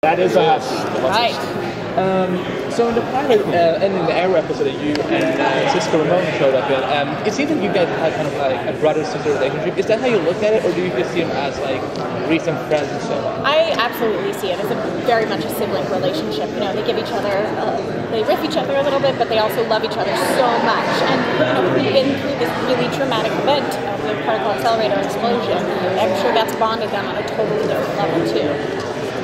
That is us. Right. So in the pilot and in the Arrow episode that you and Cisco Ramon showed up in, it seems like you guys had kind of like a brother-sister relationship. Is that how you look at it, or do you just see them as like recent friends and so on? I absolutely see it as very much a sibling relationship. You know, they give each other, they riff each other a little bit, but they also love each other so much. And you know, we've been through this really traumatic event of the particle accelerator explosion. I'm sure that's bonded them on a totally different level too.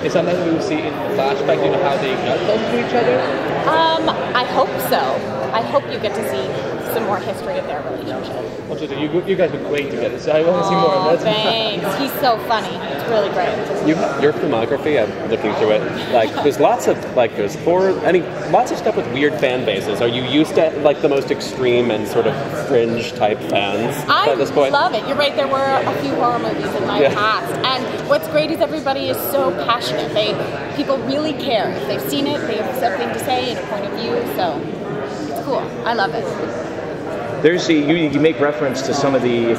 Is that something we will see in the flashback? You know how they got close to each other? I hope so. I hope you get to see some more history of their relationship. Also, you guys are great together, so I want to see more of that. Thanks. He's so funny. It's really great. Your filmography, I'm looking through it. Like, there's lots of lots of stuff with weird fan bases. Are you used to like the most extreme and sort of fringe type fans at this point? I love it. You're right. There were a few horror movies in my past, and what's great is everybody is so passionate. People really care. If they've seen it, they have something to say and a point of view. So it's cool. I love it. There's you make reference to some of the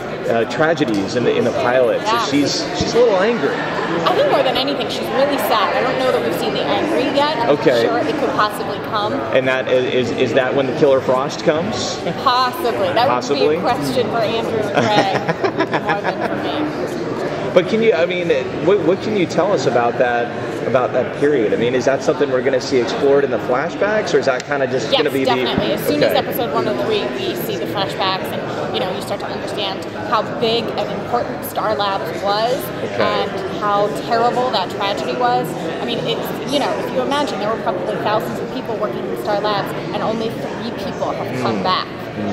tragedies in the pilot. Yeah. So she's a little angry. I think more than anything, she's really sad. I don't know that we've seen the angry yet. I'm sure it could possibly come. And that is that when the Killer Frost comes? Possibly. That would be a question for Andrew and Greg more than for me. But can you? I mean, what can you tell us about that period? I mean, is that something we're going to see explored in the flashbacks, or is that kind of just going to be definitely. As soon as episode 103, we see the flashbacks, and you start to understand how big and important Star Labs was, and how terrible that tragedy was. I mean, it's if you imagine, there were probably thousands of people working in Star Labs, and only 3 people have come back.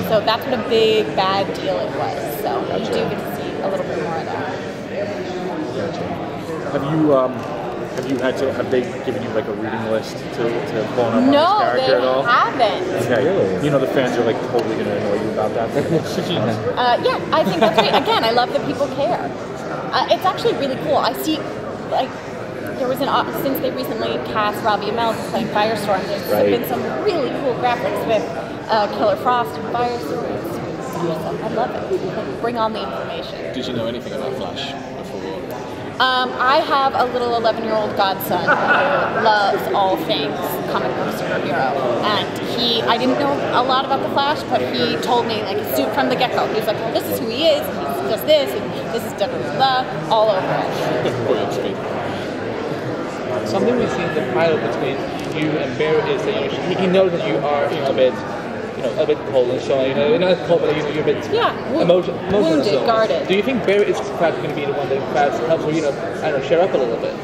So that's what a big bad deal it was. So you do get to see a little bit more of that. Have they given you like a reading list to pull up on this character at all? No, they haven't. Okay. Really? You know the fans are like totally going to annoy you about that. Yeah, I think that's great. Again, I love that people care. It's actually really cool. I see, like, there was since they recently cast Robbie Amell playing Firestorm, there's been some really cool graphics with Killer Frost and Firestorm. I love it. Like, bring on the information. Did you know anything about Flash before? I have a little 11-year-old godson who loves all things comic book superhero, and I didn't know a lot about the Flash, but he told me like from the get-go. He was like, well, this is who he is, and he does this, and this is blah, all over it. Something we see in the pilot between you and Barry is that he knows that you are a bit cold and so on, not cold, but you're a bit emotional. Wounded, so. guarded. Do you think Barry is perhaps going to be the one that perhaps helps you, share up a little bit?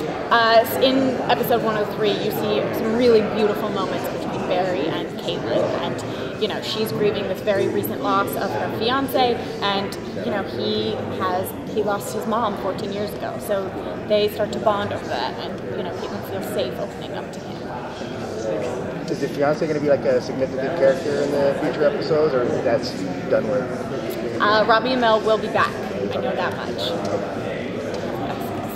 In episode 103, you see some really beautiful moments between Barry and Caitlin, and she's grieving this very recent loss of her fiance, and he lost his mom 14 years ago, so they start to bond over that, and Caitlin feels safe opening up to him. Is the fiance going to be like a significant character in the future episodes, or that's done with? Robbie Amell will be back. I know that much.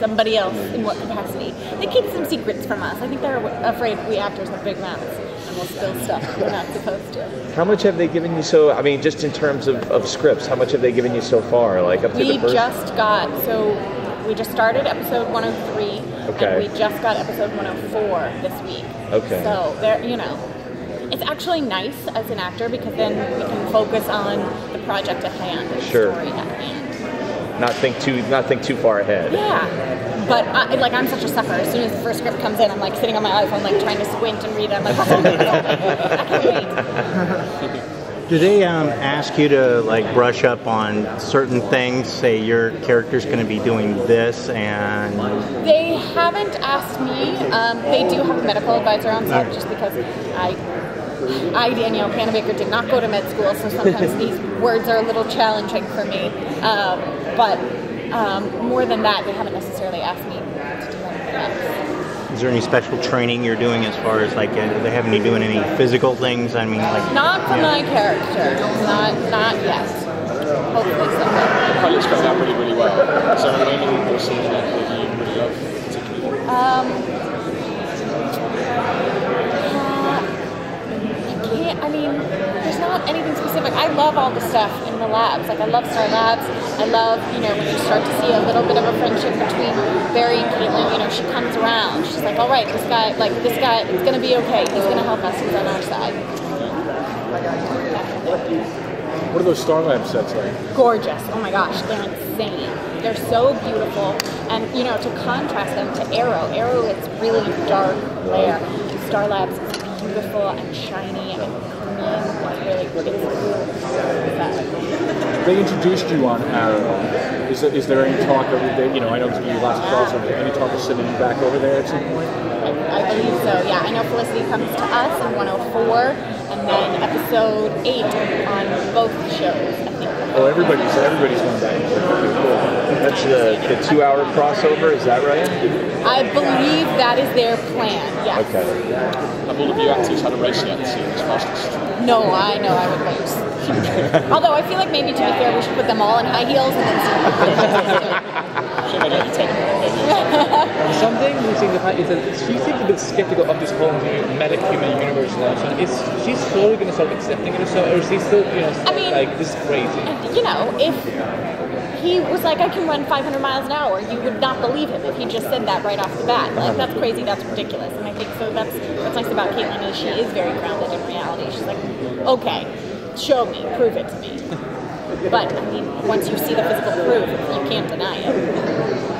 Somebody else in what capacity? They keep some secrets from us. I think they're afraid we actors have big mouths and we'll spill stuff we're not supposed to. How much have they given you? So, I mean, just in terms of scripts, how much have they given you so far? Like up to the first? We just started episode 103, and we just got episode 104 this week. Okay. So it's actually nice as an actor because then we can focus on the project at hand, the story at hand. Not think too far ahead. Yeah, but I'm such a sucker. As soon as the first script comes in, I'm like sitting on my iPhone, like trying to squint and read it. I'm like, I can't wait. Do they ask you to like brush up on certain things? Say your character's going to be doing this, and they haven't asked me. They do have a medical advisor on set, just because I, Danielle Panabaker, did not go to med school, so sometimes these words are a little challenging for me. But more than that, they haven't necessarily asked me to do anything else. Is there any special training you're doing as far as like they having you doing any physical things? I mean, like not for my character, not yet. Hopefully someday. The pilot's going out really well. Is there a moment or scene that you really love particularly? I mean, there's not anything specific. I love all the stuff in the labs. Like I love Star Labs. I love, you know, when you start to see a little bit of a friendship between Barry and Caitlin. You know, she comes around. She's like, all right, this guy, it's gonna be okay. He's gonna help us. He's on our side. What are those Star Lab sets like? Gorgeous. Oh my gosh, they're insane. They're so beautiful. And, you know, to contrast them to Arrow. Arrow is really dark glare. Star Labs is beautiful and shiny and clean. It's really They introduced you on Arrow. Is there any talk of, you know, I know there's going to be lots of crossover, any talk of sending you back over there at some point? I believe so, yeah. I know Felicity comes to us in 104, and then episode 8 on both shows, I think. Oh, everybody's going back. Okay, cool. That's the 2-hour crossover, is that right? I believe that is their plan, yes. Okay. Have all of you actors had a race yet to see who's fastest? No, I know I would lose. Although I feel like maybe, to be fair, we should put them all in high heels and then Should I let you take Something we've seen in the past is that she seems a bit skeptical of this whole new meta-human universe now. So is she slowly going to start accepting it or so? Or is she still, you know, like, this is crazy? You know, if he was like, I can run 500 miles an hour, you would not believe him if he just said that right off the bat. Like, that's crazy, that's ridiculous. And I think so that's what's nice about Caitlin is she is very grounded in reality. She's like, okay, show me, prove it to me. But, I mean, once you see the physical proof, you can't deny it.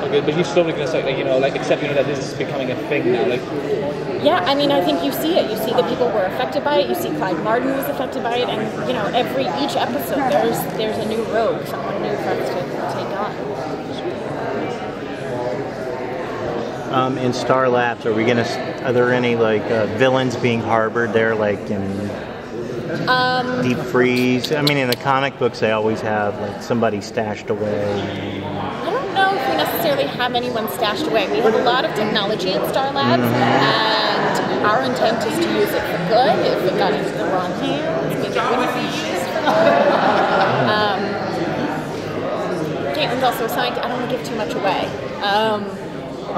Okay, but you're slowly going to start, like, you know, like, accept, you know, that this is becoming a thing now, like... Yeah, I mean, I think you see it. You see the people who were affected by it. You see Clyde Martin was affected by it. And, you know, each episode, there's a new rogue, someone new for us to take on. In Star Labs, are there any, like, villains being harbored there, like, in... Deep Freeze. I mean, in the comic books, they always have like somebody stashed away. I don't know if we necessarily have anyone stashed away. We have a lot of technology in Star Labs, and our intent is to use it for good. If it got into the wrong hands, maybe it wouldn't be used for good. Caitlin's also assigned. I don't want to give too much away.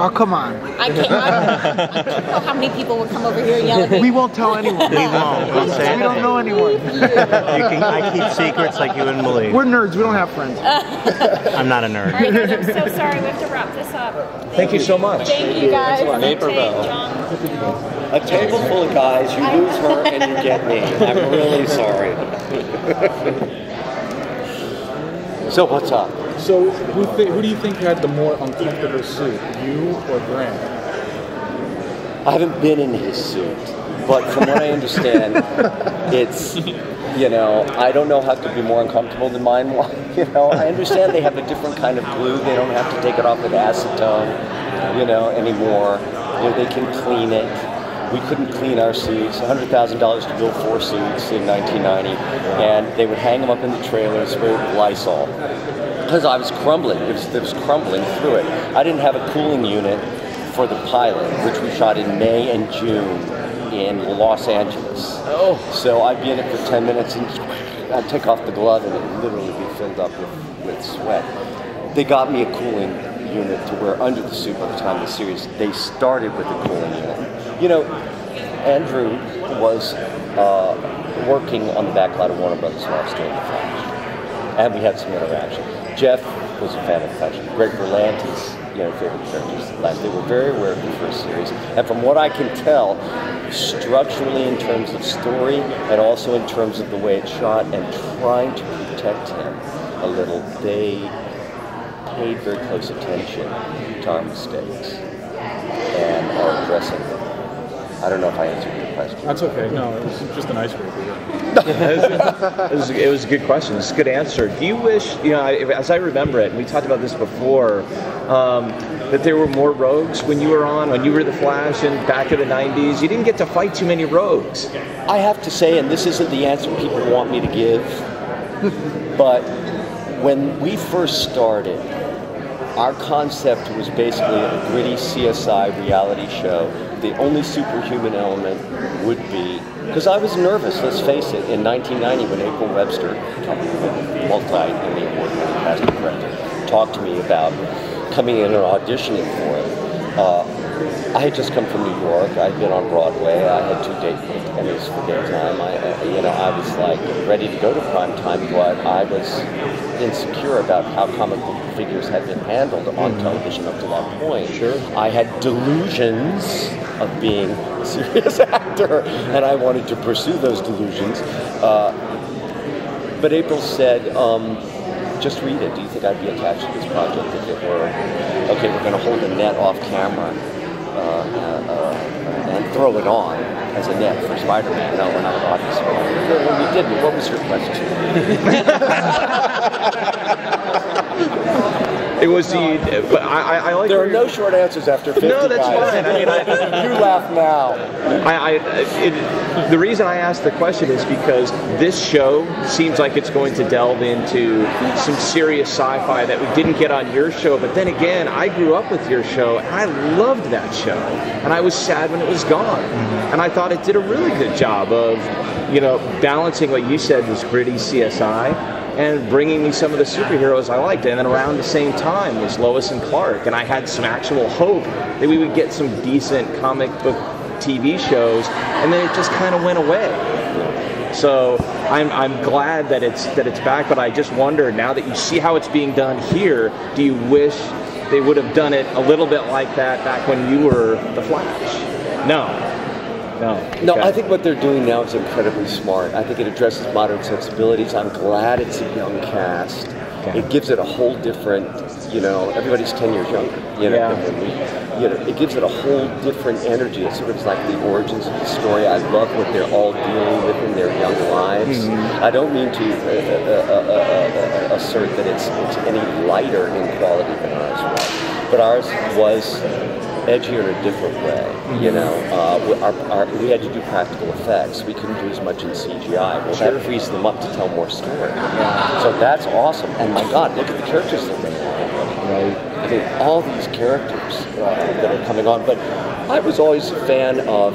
Oh, come on. I don't know how many people would come over here and yell at me. We won't tell anyone. We won't. We'll say We don't know anyone. I keep secrets like you wouldn't believe. We're nerds. We don't have friends. I'm not a nerd. All right, guys, I'm so sorry. We have to wrap this up. Thank you so much. Thank you, guys. Naperville. John. A table full of guys, you lose her and you get me. I'm really sorry. So what's up? So who do you think had the more uncomfortable suit, you or Grant? I haven't been in his suit, but from what I understand, it's, you know, I don't know how it could be more uncomfortable than mine was. You know, I understand they have a different kind of glue. They don't have to take it off with acetone, you know, anymore. You know, they can clean it. We couldn't clean our suits. $100,000 to build 4 suits in 1990, and they would hang them up in the trailer and spray with Lysol. Because I was crumbling. It was crumbling through it. I didn't have a cooling unit for the pilot, which we shot in May and June in Los Angeles. Oh. So I'd be in it for 10 minutes and I'd take off the glove and it'd literally be filled up with sweat. They got me a cooling unit to wear under the suit by the time of the series. They started with a cooling unit. You know, Andrew was working on the backlight of Warner Brothers when I was doing The Flash. And we had some interaction. Jeff was a fan of The Flash. Greg Berlanti's, you know, favorite characters of The Flash. They were very aware of the first series. And from what I can tell, structurally in terms of story and also in terms of the way it's shot and trying to protect him a little, they paid very close attention to our mistakes and are addressing them. I don't know if I answered your question. That's okay. No, it was just an icebreaker. It was a good question. It's a good answer. Do you wish, you know, as I remember it, and we talked about this before, that there were more rogues when you were the Flash and back in the 90s? You didn't get to fight too many rogues. I have to say, and this isn't the answer people want me to give, but when we first started, our concept was basically a gritty CSI reality show. The only superhuman element would be, because I was nervous, let's face it, in 1990 when April Webster, multi-Emmy award-winning casting director, talked to me about coming in and auditioning for it. I had just come from New York. I'd been on Broadway. I had 2 Emmys for daytime. I was like ready to go to prime time, but I was insecure about how comic book figures had been handled on television up to that point. Sure. I had delusions of being a serious actor, and I wanted to pursue those delusions. But April said, just read it. Do you think I'd be attached to this project if it were, okay, we're going to hold a net off camera and throw it on as a net for Spider-Man? No, we're not obviously. Well, we didn't. What was your question? It was but I like. There are no short answers after 50. No, that's guys. fine. I mean, you laugh now. The reason I asked the question is because this show seems like it's going to delve into some serious sci-fi that we didn't get on your show. But then again, I grew up with your show, and I loved that show, and I was sad when it was gone. And I thought it did a really good job of, balancing what you said was gritty CSI. And bringing me some of the superheroes I liked. And then around the same time was Lois and Clark. And I had some actual hope that we would get some decent comic book TV shows. And then it just kind of went away. So I'm glad that it's back. But I just wonder, now that you see how it's being done here, do you wish they would have done it a little bit like that back when you were the Flash? No. No, I think what they're doing now is incredibly smart. I think it addresses modern sensibilities. I'm glad it's a young cast. Okay. It gives it a whole different, everybody's 10 years younger. It gives it a whole different energy. It's sort of like the origins of the story. I love what they're all dealing with in their young lives. I don't mean to assert that it's any lighter in quality than ours was, but ours was edgier in a different way. We had to do practical effects. We couldn't do as much in CGI. Well, that frees them up to tell more story. So that's awesome. And my God, look at the characters that they have. Right. I mean, all these characters that are coming on. But I was always a fan of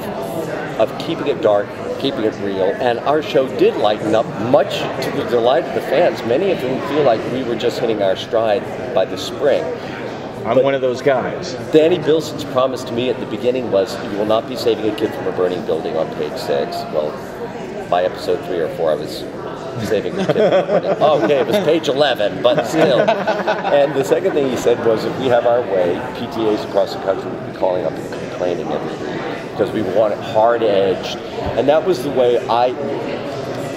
keeping it dark, keeping it real. And our show did lighten up, much to the delight of the fans. Many of them feel like we were just hitting our stride by the spring. I'm one of those guys. Danny Bilson's promise to me at the beginning was, you will not be saving a kid from a burning building on page 6. Well, by episode 3 or 4, I was saving a kid from a burning. Okay, it was page 11, but still. And the second thing he said was, if we have our way, PTAs across the country will be calling up and complaining every week, because we want it hard-edged. And that was the way I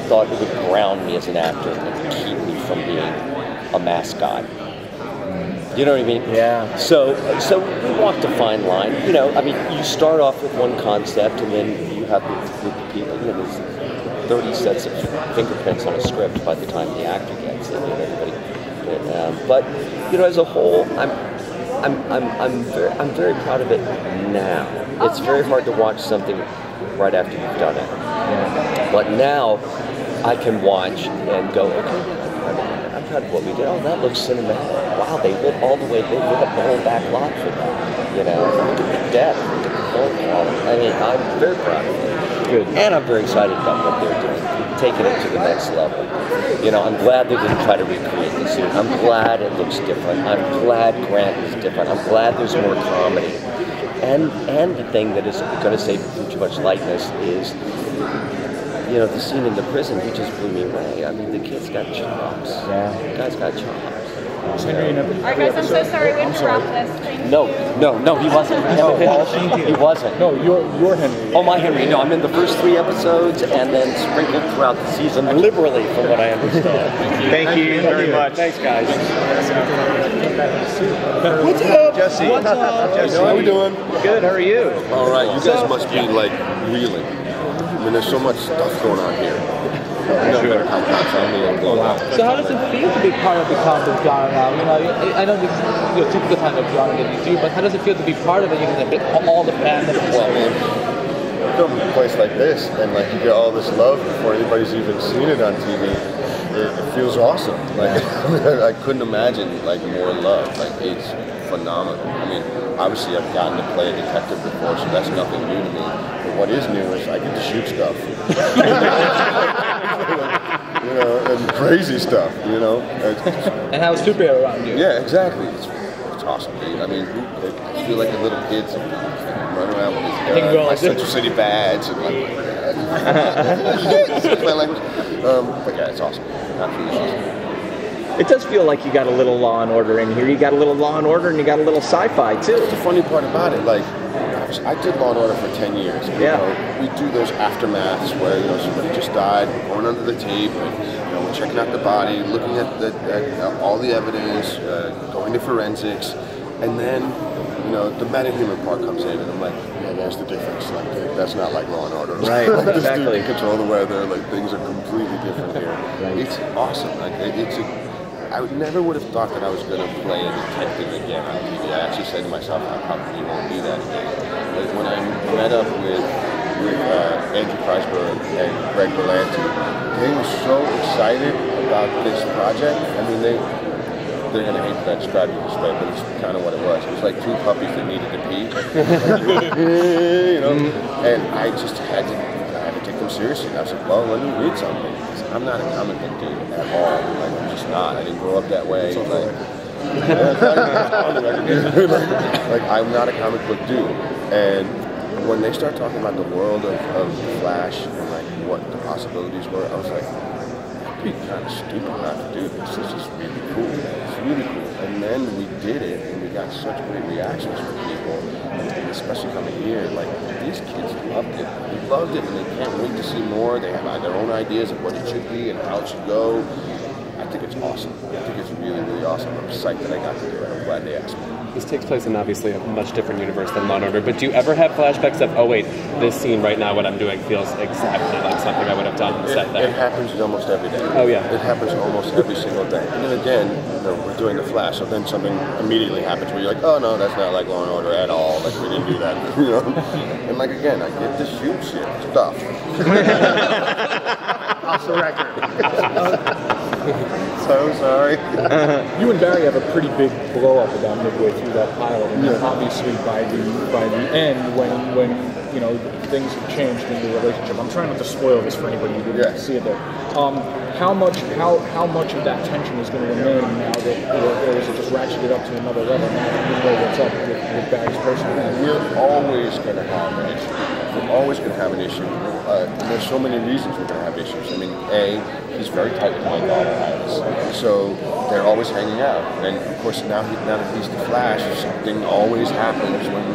thought it would ground me as an actor and keep me from being a mascot. You know what I mean? Yeah. So we walked a fine line. You start off with one concept, and then you have the people. There's 30 sets of fingerprints on a script by the time the actor gets it. But as a whole, I'm very proud of it now. It's very hard to watch something right after you've done it. Yeah. But now I can watch and go, okay. I'm proud of what we did. Oh, that looks cinematic. Wow, they lit all the way. They lit up the whole back lot for that. Look at the depth. Look at the film quality. I mean, I'm very proud of it. Good. And I'm very excited about what they're doing, taking it to the next level. I'm glad they didn't try to recreate the suit. I'm glad it looks different. I'm glad Grant is different. I'm glad there's more comedy. And the thing that is going to save too much lightness is, the scene in the prison, he just blew me away. I mean, the kid's got chops. Yeah. The guy's got chops. Alright guys, I'm so sorry we interrupt this. No, he wasn't. He wasn't. No, you're Henry. Oh, my Henry. No, I'm in the first 3 episodes and then sprinkled throughout the season liberally, from what I understand. Thank you very much. Thanks, guys. What's up, Jesse? What's up? Jesse, how we doing? Good. How are you? All right. You guys must be like reeling. I mean, there's so much stuff going on here. So how does it feel to be part of the comic genre now? I know this is your typical kind of genre that you do, but how does it feel to be part of it? You can get all the fandom. Well, man, come to a place like this, and like you get all this love before anybody's even seen it on TV. It feels awesome. Like I couldn't imagine like more love. Like it's phenomenal. I mean, obviously I've gotten to play a detective before, so that's nothing new to me. But what is new is I get to shoot stuff. And crazy stuff, And have a superhero around you. Yeah, exactly. It's awesome, dude. I mean, I feel like the little kids around with my Central City badge and like my language. But yeah, it's awesome. Absolutely awesome. It does feel like you got a little Law and Order in here. You got a little Law and Order, and you got a little sci-fi too. The funny part about it, like, I did Law and Order for 10 years. Yeah. We do those aftermaths where somebody just died, going under the tape, and we're checking out the body, looking at all the evidence, going to forensics, and then the metahuman part comes in, and I'm like, yeah, that's the difference. Like, that's not like Law and Order. Right. Like, this exactly. dude can control the weather. Like, things are completely different here. Right. It's awesome. Like, I never would have thought that I was going to play a detective again on TV. I actually said to myself, I probably won't do that again. But when I met up with Andrew Kreisberg and Greg Berlanti, they were so excited about this project. I mean, they're going to hate that I described it this way, but it's kind of what it was. It was like two puppies that needed to pee. And I just had to take them seriously. And I was like, well, let me read something. I'm not a comic book dude at all. Like, I'm just not. I didn't grow up that way. Like, I'm not a comic book dude. And when they start talking about the world of Flash and like what the possibilities were, I was like, I'd be kind of stupid not to do this. This is really cool. It's really cool. And then we did it, and we got such great reactions from people, and especially coming here. Like, these kids loved it. They loved it, and they can't wait to see more. They have their own ideas of what it should be and how it should go. I think it's awesome. I think it's really, really awesome. I'm psyched that I got to do it. I'm glad they asked me. This takes place in obviously a much different universe than Law & Order, but do you ever have flashbacks of, oh wait, this scene right now, what I'm doing feels exactly like something I would have done on the set there? It happens almost every day. Oh yeah. It happens almost every single day. And then again, we're doing the Flash, so then something immediately happens where you're like, oh no, that's not like Law & Order at all. Like, we didn't do that. And like, again, I get to shoot shit stuff. Off the record. So sorry. You and Barry have a pretty big blow up about midway through that pilot, and obviously by the end, when things have changed in the relationship. I'm trying not to spoil this for anybody who didn't see it there. How much of that tension is going to remain now that, or is it just ratcheted up to another level now that you know what's up with Barry's personality? We're always going to have an issue. We're always going to have an issue. There's so many reasons we're going to have issues. I mean, he's very tight with my daughter, Iris. So they're always hanging out. And of course, now that he's the Flash, something always happens when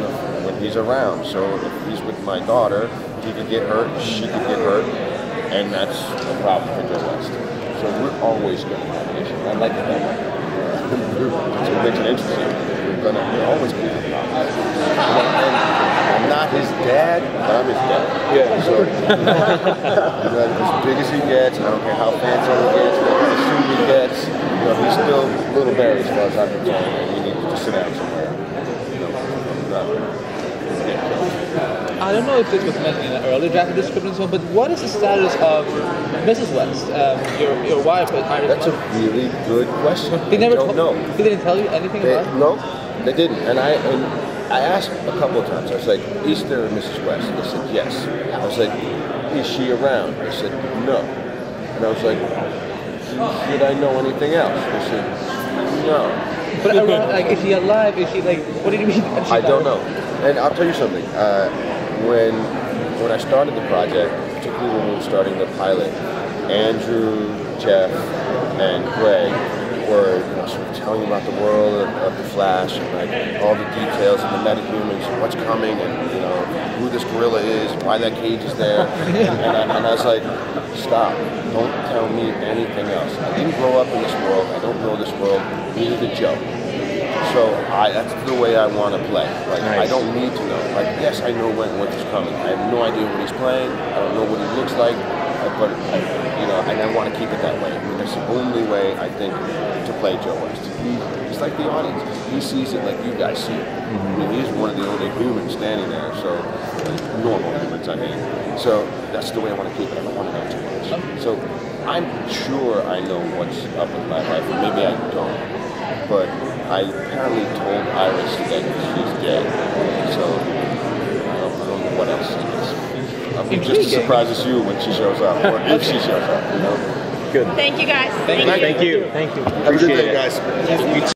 he's around. So if he's with my daughter, he could get hurt, she could get hurt, and that's a problem for Joe West. So we're always going to have an issue. I like that. So it makes it interesting. We're always going to have a problem. I'm not his dad, but I'm his dad. Yeah. So as big as he gets, I don't care how fancy he gets, what kind of suit he gets, he's still little Barry as far as I'm concerned, and he needs to sit down somewhere. I don't know if this was mentioned in an earlier draft of the script and so on, but what is the status of Mrs. West, your wife? That's a really good question. They never don't know. They didn't tell you anything about it? No, they didn't. And I asked a couple of times. I was like, is there a Mrs. West? They said, yes. I was like, is she around? They said, no. And I was like, did I know anything else? They said, no. But around, like, is she alive? Is she like, what do you mean? I don't know. And I'll tell you something. When I started the project, particularly when we were starting the pilot, Andrew, Jeff, and Greg were sort of telling about the world of the Flash and like all the details of the metahumans, what's coming, and who this gorilla is, why that cage is there. And I was like, stop! Don't tell me anything else. I didn't grow up in this world. I don't know this world. Neither did Joe. So that's the way I want to play. Like, nice. I don't need to know. Like, yes, I know Wentworth is coming. I have no idea what he's playing. I don't know what he looks like. But and I want to keep it that way. I mean, that's the only way I think to play Joe West. He's like the audience. He sees it like you guys see it. I mean, he's one of the only humans standing there. So normal humans, I mean. So that's the way I want to keep it. I don't want to know too much. So I'm sure I know what's up with my life. Maybe I don't. But I apparently told Iris that she's dead. So I don't know what else it is. I'll be just as surprised as you when she shows up, or if she shows up, Good. Thank you guys. Thank you. Have a good day, guys.